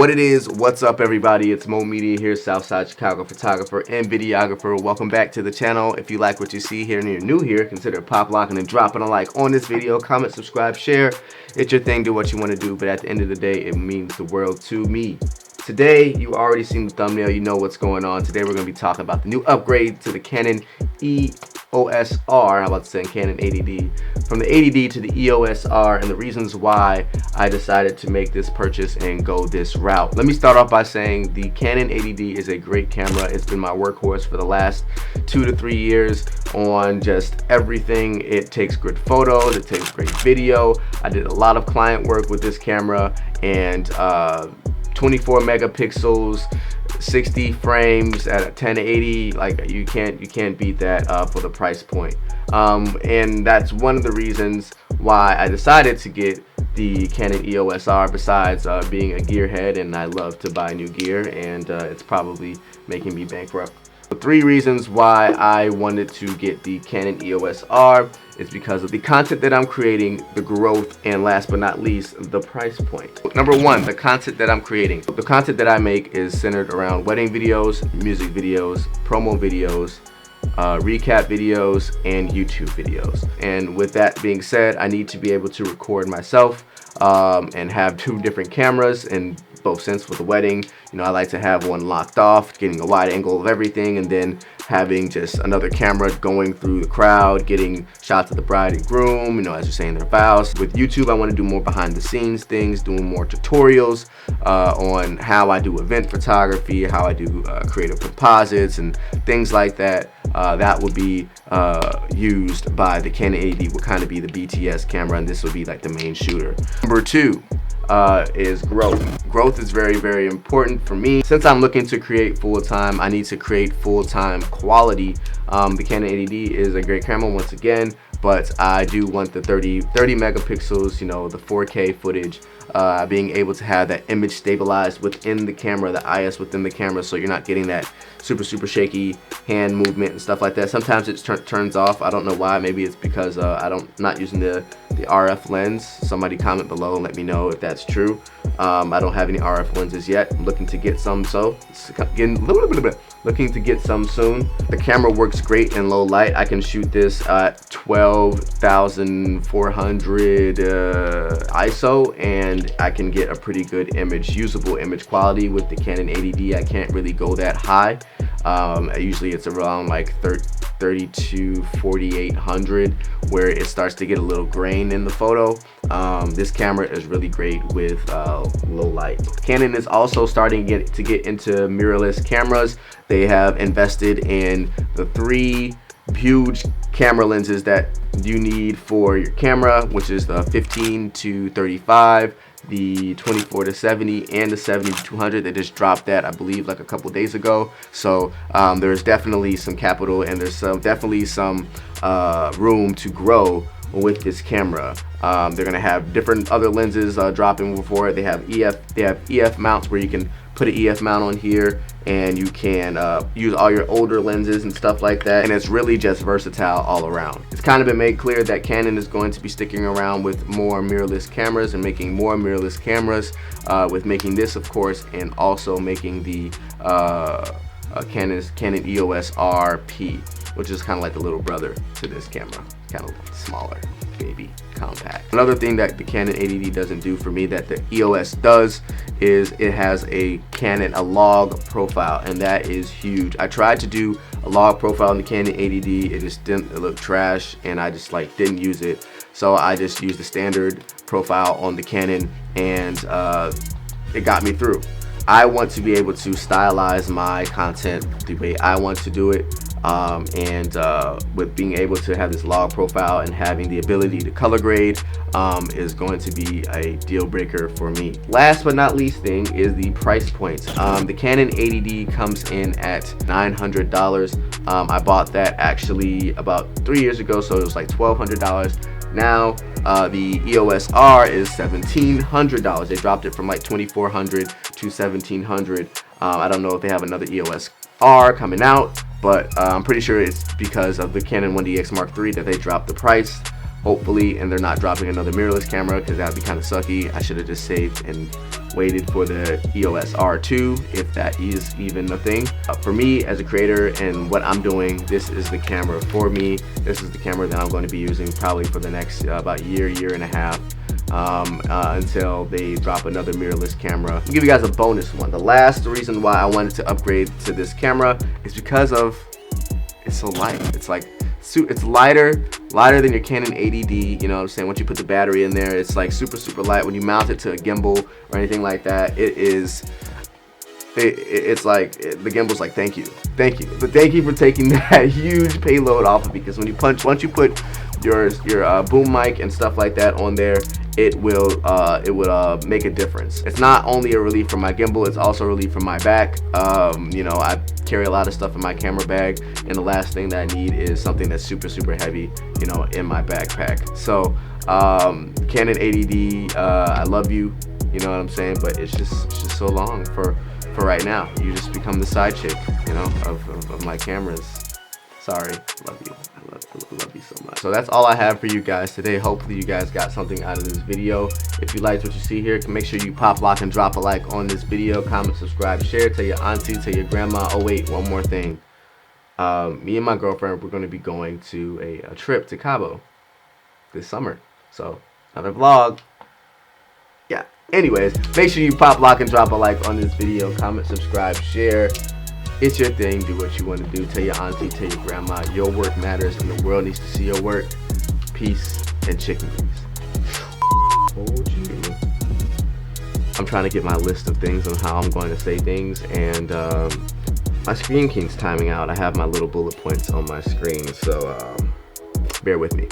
What it is, what's up everybody, it's Momedia here, Southside Chicago photographer and videographer. Welcome back to the channel. If you like what you see here and you're new here, consider pop locking and dropping a like on this video, comment, subscribe, share. It's your thing, do what you want to do, but at the end of the day, it means the world to me. Today, you already seen the thumbnail, you know what's going on. Today we're going to be talking about the new upgrade to the Canon EOS R, I'm about to say Canon 80D, from the 80D to the EOS R, and the reasons why I decided to make this purchase and go this route. Let me start off by saying the Canon 80D is a great camera. It's been my workhorse for the last 2 to 3 years on just everything. It takes good photos, it takes great video. I did a lot of client work with this camera, and 24 megapixels, 60 frames at a 1080, like you can't beat that for the price point. And that's one of the reasons why I decided to get the Canon EOS R, besides being a gearhead and I love to buy new gear, and it's probably making me bankrupt. The 3 reasons why I wanted to get the Canon EOS R is because of the content that I'm creating, the growth, and last but not least, the price point. Number 1, the content that I'm creating. The content that I make is centered around wedding videos, music videos, promo videos, recap videos, and YouTube videos. And with that being said, I need to be able to record myself and have 2 different cameras in both sense. With the wedding, you know, I like to have one locked off, getting a wide angle of everything, and then having just another camera going through the crowd, getting shots of the bride and groom, you know, as you're saying their vows. With YouTube, I want to do more behind the scenes things, doing more tutorials on how I do event photography, how I do creative composites and things like that. That would be used by the Canon 80D, would kind of be the BTS camera, and this would be like the main shooter. Number 2 is growth. Growth is very, very important for me. Since I'm looking to create full-time, I need to create full-time quality. The Canon 80D is a great camera once again, but I do want the 30 megapixels, you know, the 4K footage, being able to have that image stabilized within the camera, the IS within the camera, so you're not getting that super shaky hand movement and stuff like that. Sometimes it turns off. I don't know why. Maybe it's because not using the RF lens. Somebody comment below and let me know if that's true. I don't have any RF lenses yet. I'm looking to get some, so it's getting a little bit looking to get some soon. The camera works great in low light. I can shoot this at 12,400 ISO, and I can get a pretty good image, usable image quality. With the Canon 80D, I can't really go that high. Usually it's around like 32, 4800, where it starts to get a little grain in the photo. This camera is really great with low light. Canon is also starting to get into mirrorless cameras. They have invested in the 3 huge camera lenses that you need for your camera, which is the 15 to 35, the 24 to 70, and the 70 to 200. They just dropped that, I believe, like a couple days ago. So there's definitely some capital, and there's definitely some room to grow with this camera. They're gonna have different other lenses dropping before it. They have EF mounts, where you can put an EF mount on here and you can use all your older lenses and stuff like that, and it's really just versatile all around. It's kind of been made clear that Canon is going to be sticking around with more mirrorless cameras and making more mirrorless cameras, with making this, of course, and also making the Canon EOS RP, which is kind of like the little brother to this camera, kind of smaller, baby, compact. Another thing that the Canon 80D doesn't do for me that the EOS does is it has a log profile, and that is huge. I tried to do a log profile on the Canon 80D, it just didn't, it looked trash, and I just like didn't use it. So I just used the standard profile on the Canon, and it got me through. I want to be able to stylize my content the way I want to do it, and with being able to have this log profile and having the ability to color grade is going to be a deal breaker for me. Last but not least thing is the price points. The Canon 80D comes in at $900. I bought that actually about 3 years ago, so it was like $1,200. Now the EOS R is $1,700. They dropped it from like $2,400 to $1,700. I don't know if they have another EOS R coming out, but I'm pretty sure it's because of the Canon 1DX Mark III that they dropped the price. hopefully, and they're not dropping another mirrorless camera, because that would be kind of sucky. I should have just saved and waited for the EOS R2, if that is even a thing. For me as a creator and what I'm doing, this is the camera for me. This is the camera that I'm going to be using probably for the next about year and a half, until they drop another mirrorless camera. I'll give you guys a bonus one. The last reason why I wanted to upgrade to this camera is because of it's so light. It's lighter than your Canon 80D, you know what I'm saying? Once you put the battery in there, it's like super light. When you mount it to a gimbal or anything like that, it's like the gimbal's like, thank you, but thank you for taking that huge payload off of it, because once you put your boom mic and stuff like that on there, it will make a difference. It's not only a relief for my gimbal, it's also a relief for my back. You know, I carry a lot of stuff in my camera bag, and the last thing that I need is something that's super heavy, you know, in my backpack. So Canon 80D, I love you, you know what I'm saying, but it's just so long for right now. You just become the side chick, you know, of my cameras. Sorry, love you. I love you so much. So that's all I have for you guys today. Hopefully you guys got something out of this video. If you liked what you see here, make sure you pop, lock, and drop a like on this video. Comment, subscribe, share. Tell your auntie, tell your grandma. Oh wait, one more thing. Me and my girlfriend, we're going to be going to a trip to Cabo this summer. So another vlog. Yeah. Anyways, make sure you pop, lock, and drop a like on this video. Comment, subscribe, share. It's your thing. Do what you want to do. Tell your auntie, tell your grandma. Your work matters, and the world needs to see your work. Peace and chicken grease. Told you. I'm trying to get my list of things on how I'm going to say things, and my Screen King's timing out. I have my little bullet points on my screen, so bear with me.